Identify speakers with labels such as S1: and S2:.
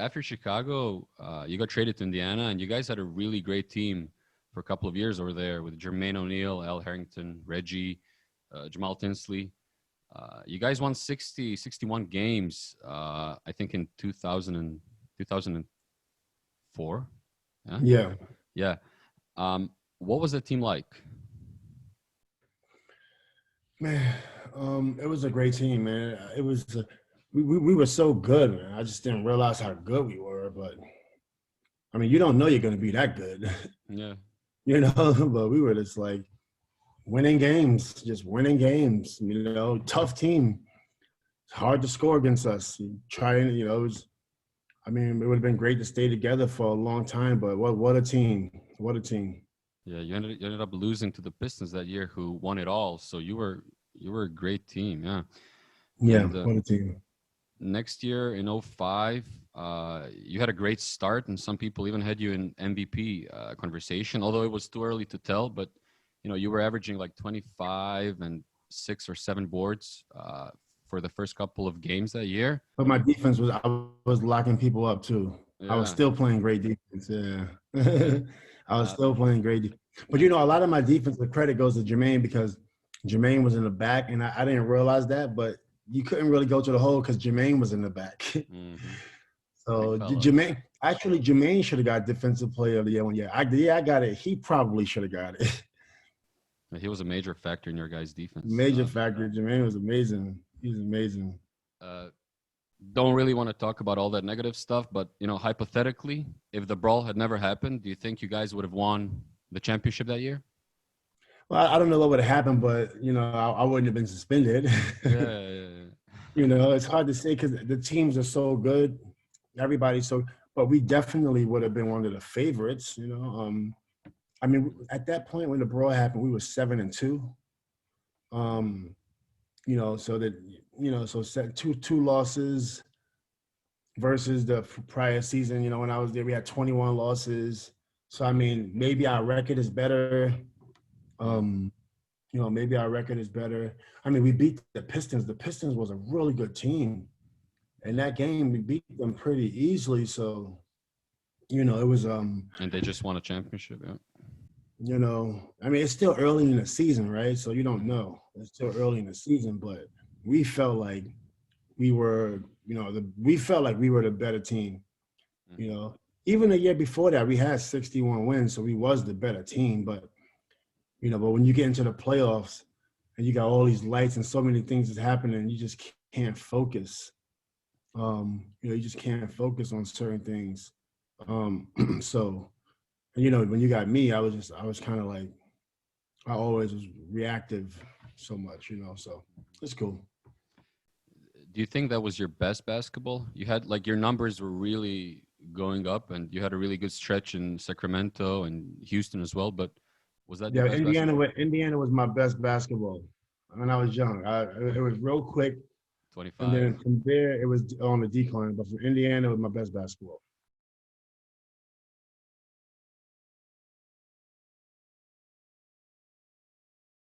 S1: after Chicago, you got traded to Indiana, and you guys had a really great team for a couple of years over there with Jermaine O'Neal, Al Harrington, Reggie, Jamal Tinsley. You guys won 61 games, I think in 2004. Yeah.
S2: Yeah.
S1: Yeah. What was the team like?
S2: Man, it was a great team, man. It was we were so good, man. I just didn't realize how good we were. But I mean, you don't know you're going to be that good,
S1: Yeah.
S2: you know. But we were just like winning games, just winning games. You know, tough team. It's hard to score against us. You trying, you know, it was. I mean, it would have been great to stay together for a long time. But what a team! What a team!
S1: Yeah, you ended up losing to the Pistons that year, who won it all. So you were a great team, yeah.
S2: Yeah,
S1: And
S2: what a team!
S1: next year in '05, you had a great start, and some people even had you in MVP conversation. Although it was too early to tell, but you were averaging like 25 and 6 or 7 boards for the first couple of games that year.
S2: But my defense I was locking people up too.
S1: Yeah.
S2: I was still playing great defense. Yeah. I was still playing great defense. But, a lot of my defensive credit goes to Jermaine because Jermaine was in the back, and I didn't realize that, but you couldn't really go to the hole because Jermaine was in the back.
S1: Mm-hmm.
S2: So Jermaine should have got Defensive Player of the Year one year. I got it. He probably should have got it.
S1: He was a major factor in your guys' defense.
S2: Major factor. Jermaine was amazing. He's amazing.
S1: Don't really want to talk about all that negative stuff, but hypothetically, if the brawl had never happened, do you think you guys would have won the championship that year?
S2: Well, I don't know what would have happened, but I wouldn't have been suspended.
S1: Yeah.
S2: It's hard to say because the teams are so good, everybody's so. But we definitely would have been one of the favorites. I mean, at that point when the brawl happened, we were 7-2. So that two losses versus the prior season. When I was there, we had 21 losses. So I mean, maybe our record is better. Maybe our record is better. I mean, we beat the Pistons. The Pistons was a really good team. In that game, we beat them pretty easily. So, it was
S1: and they just won a championship, yeah.
S2: I mean, it's still early in the season, right? So you don't know. It's still early in the season, but we felt like we were, we felt like we were the better team.
S1: Mm-hmm.
S2: Even the year before that, we had 61 wins, so we was the better team. But but when you get into the playoffs and you got all these lights and so many things is happening, you just can't focus. You just can't focus on certain things. So. When you got me, I was kind of like, I always was reactive so much, so it's cool.
S1: Do you think that was your best basketball? You had your numbers were really going up and you had a really good stretch in Sacramento and Houston as well, but was that
S2: the best Indiana was my best basketball when I was young. It was real quick.
S1: 25.
S2: And then from there, it was on the decline, but from Indiana, it was my best basketball.